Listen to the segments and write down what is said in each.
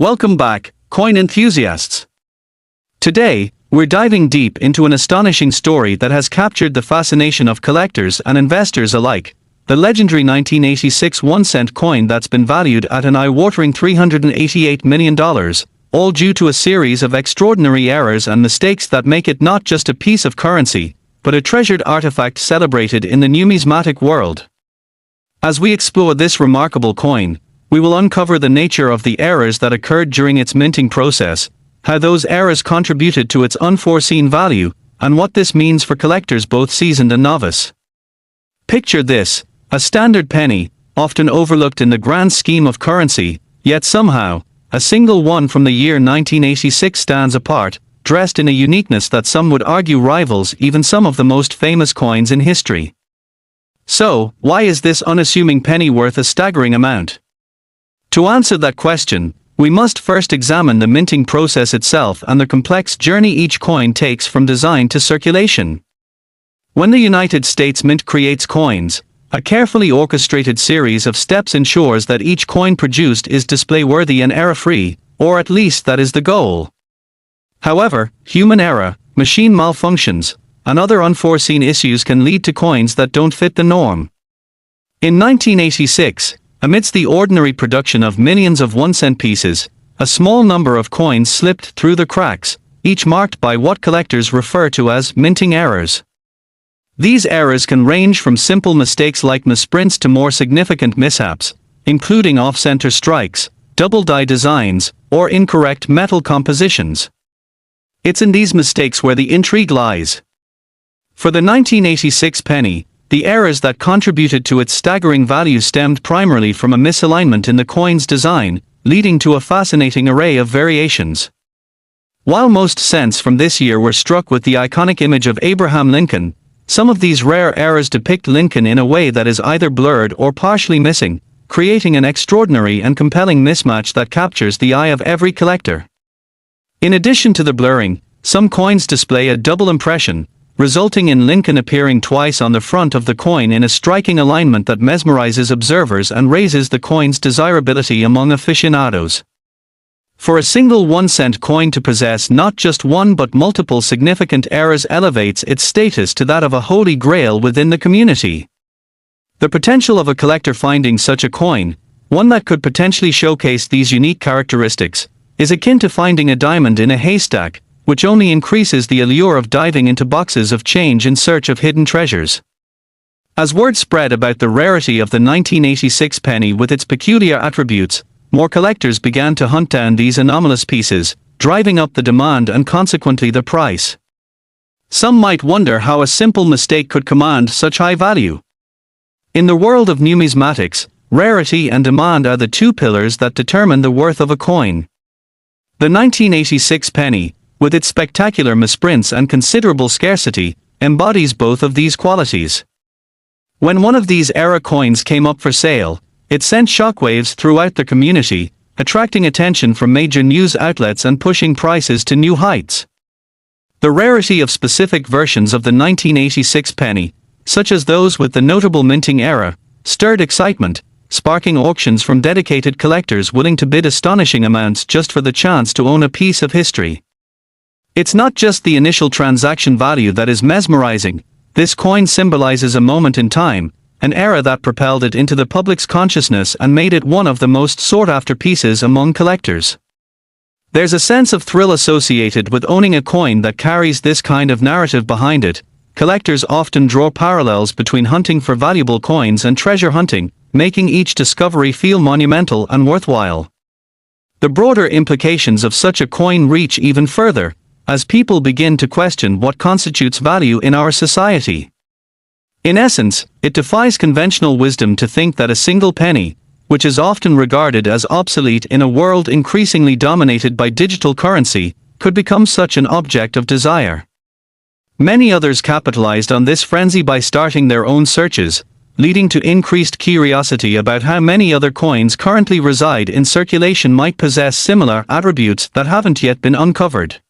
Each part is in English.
Welcome back, coin enthusiasts. Today, we're diving deep into an astonishing story that has captured the fascination of collectors and investors alike. The legendary 1986 1-cent coin that's been valued at an eye-watering $388 million, all due to a series of extraordinary errors and mistakes that make it not just a piece of currency, but a treasured artifact celebrated in the numismatic world. As we explore this remarkable coin, we will uncover the nature of the errors that occurred during its minting process, how those errors contributed to its unforeseen value, and what this means for collectors both seasoned and novice. Picture this: a standard penny, often overlooked in the grand scheme of currency, yet somehow, a single one from the year 1986 stands apart, dressed in a uniqueness that some would argue rivals even some of the most famous coins in history. So, why is this unassuming penny worth a staggering amount? To answer that question, we must first examine the minting process itself and the complex journey each coin takes from design to circulation. When the United States Mint creates coins, a carefully orchestrated series of steps ensures that each coin produced is display-worthy and error-free, or at least that is the goal. However, human error, machine malfunctions, and other unforeseen issues can lead to coins that don't fit the norm. In 1986, amidst the ordinary production of millions of 1-cent pieces, a small number of coins slipped through the cracks, each marked by what collectors refer to as minting errors. These errors can range from simple mistakes like misprints to more significant mishaps, including off-center strikes, double die designs, or incorrect metal compositions. It's in these mistakes where the intrigue lies. For the 1986 penny, the errors that contributed to its staggering value stemmed primarily from a misalignment in the coin's design, leading to a fascinating array of variations. While most cents from this year were struck with the iconic image of Abraham Lincoln, some of these rare errors depict Lincoln in a way that is either blurred or partially missing, creating an extraordinary and compelling mismatch that captures the eye of every collector. In addition to the blurring, some coins display a double impression, resulting in Lincoln appearing twice on the front of the coin in a striking alignment that mesmerizes observers and raises the coin's desirability among aficionados. For a single 1-cent coin to possess not just one but multiple significant errors elevates its status to that of a holy grail within the community. The potential of a collector finding such a coin, one that could potentially showcase these unique characteristics, is akin to finding a diamond in a haystack, which only increases the allure of diving into boxes of change in search of hidden treasures. As word spread about the rarity of the 1986 penny with its peculiar attributes, more collectors began to hunt down these anomalous pieces, driving up the demand and consequently the price. Some might wonder how a simple mistake could command such high value. In the world of numismatics, rarity and demand are the two pillars that determine the worth of a coin. The 1986 penny, with its spectacular misprints and considerable scarcity, embodies both of these qualities. When one of these era coins came up for sale, it sent shockwaves throughout the community, attracting attention from major news outlets and pushing prices to new heights. The rarity of specific versions of the 1986 penny, such as those with the notable minting era, stirred excitement, sparking auctions from dedicated collectors willing to bid astonishing amounts just for the chance to own a piece of history. It's not just the initial transaction value that is mesmerizing. This coin symbolizes a moment in time, an era that propelled it into the public's consciousness and made it one of the most sought-after pieces among collectors. There's a sense of thrill associated with owning a coin that carries this kind of narrative behind it. Collectors often draw parallels between hunting for valuable coins and treasure hunting, making each discovery feel monumental and worthwhile. The broader implications of such a coin reach even further, as people begin to question what constitutes value in our society. In essence, it defies conventional wisdom to think that a single penny, which is often regarded as obsolete in a world increasingly dominated by digital currency, could become such an object of desire. Many others capitalized on this frenzy by starting their own searches, leading to increased curiosity about how many other coins currently reside in circulation might possess similar attributes that haven't yet been uncovered.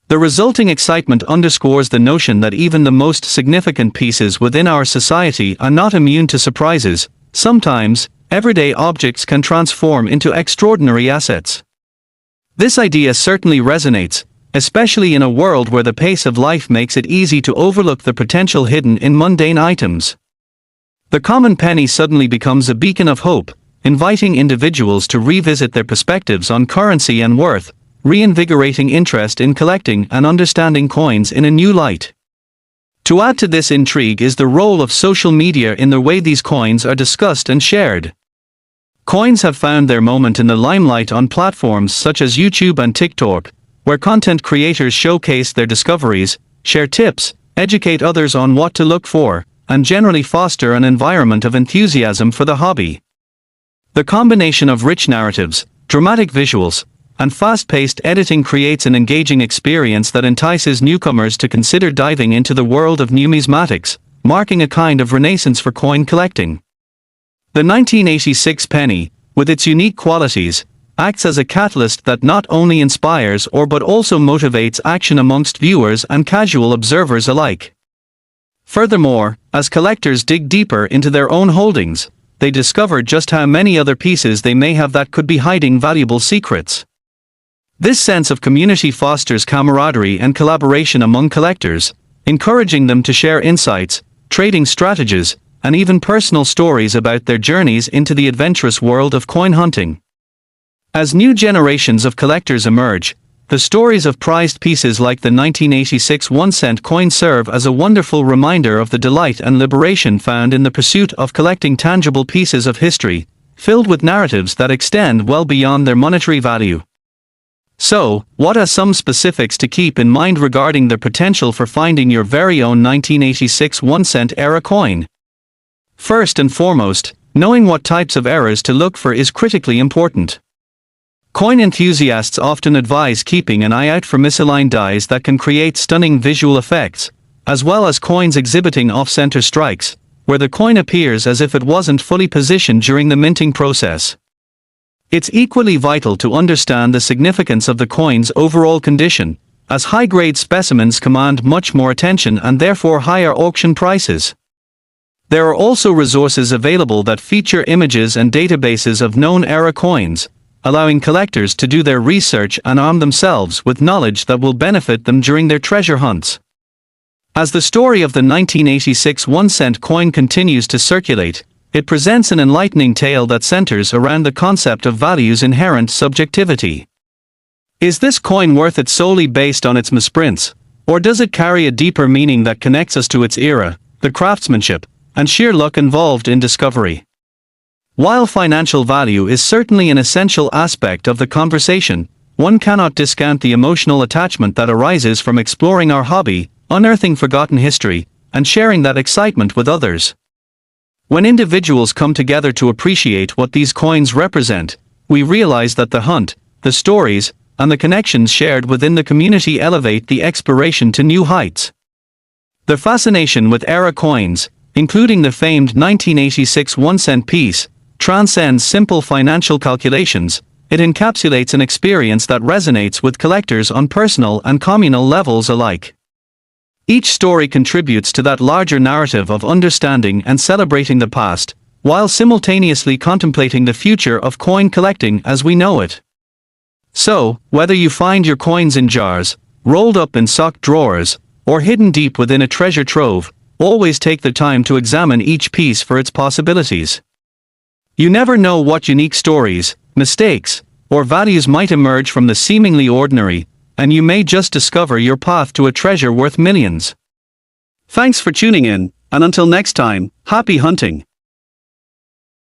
The resulting excitement underscores the notion that even the most significant pieces within our society are not immune to surprises. Sometimes, everyday objects can transform into extraordinary assets. This idea certainly resonates, especially in a world where the pace of life makes it easy to overlook the potential hidden in mundane items. The common penny suddenly becomes a beacon of hope, inviting individuals to revisit their perspectives on currency and worth, reinvigorating interest in collecting and understanding coins in a new light. To add to this intrigue is the role of social media in the way these coins are discussed and shared. Coins have found their moment in the limelight on platforms such as YouTube and TikTok, where content creators showcase their discoveries, share tips, educate others on what to look for, and generally foster an environment of enthusiasm for the hobby. The combination of rich narratives, dramatic visuals, and fast-paced editing creates an engaging experience that entices newcomers to consider diving into the world of numismatics, marking a kind of renaissance for coin collecting. The 1986 penny, with its unique qualities, acts as a catalyst that not only inspires but also motivates action amongst viewers and casual observers alike. Furthermore, as collectors dig deeper into their own holdings, they discover just how many other pieces they may have that could be hiding valuable secrets. This sense of community fosters camaraderie and collaboration among collectors, encouraging them to share insights, trading strategies, and even personal stories about their journeys into the adventurous world of coin hunting. As new generations of collectors emerge, the stories of prized pieces like the 1986 1-cent coin serve as a wonderful reminder of the delight and liberation found in the pursuit of collecting tangible pieces of history, filled with narratives that extend well beyond their monetary value. So, what are some specifics to keep in mind regarding the potential for finding your very own 1986 1-cent era coin? First and foremost, knowing what types of errors to look for is critically important. Coin enthusiasts often advise keeping an eye out for misaligned dies that can create stunning visual effects, as well as coins exhibiting off-center strikes, where the coin appears as if it wasn't fully positioned during the minting process. It's equally vital to understand the significance of the coin's overall condition, as high-grade specimens command much more attention and therefore higher auction prices. There are also resources available that feature images and databases of known era coins, allowing collectors to do their research and arm themselves with knowledge that will benefit them during their treasure hunts. As the story of the 1986 1-cent coin continues to circulate, it presents an enlightening tale that centers around the concept of value's inherent subjectivity. Is this coin worth it solely based on its misprints, or does it carry a deeper meaning that connects us to its era, the craftsmanship, and sheer luck involved in discovery? While financial value is certainly an essential aspect of the conversation, one cannot discount the emotional attachment that arises from exploring our hobby, unearthing forgotten history, and sharing that excitement with others. When individuals come together to appreciate what these coins represent, we realize that the hunt, the stories, and the connections shared within the community elevate the exploration to new heights. The fascination with era coins, including the famed 1986 1-cent piece, transcends simple financial calculations. It encapsulates an experience that resonates with collectors on personal and communal levels alike. Each story contributes to that larger narrative of understanding and celebrating the past, while simultaneously contemplating the future of coin collecting as we know it. So, whether you find your coins in jars, rolled up in sock drawers, or hidden deep within a treasure trove, always take the time to examine each piece for its possibilities. You never know what unique stories, mistakes, or values might emerge from the seemingly ordinary, and you may just discover your path to a treasure worth millions. Thanks for tuning in, and until next time, happy hunting!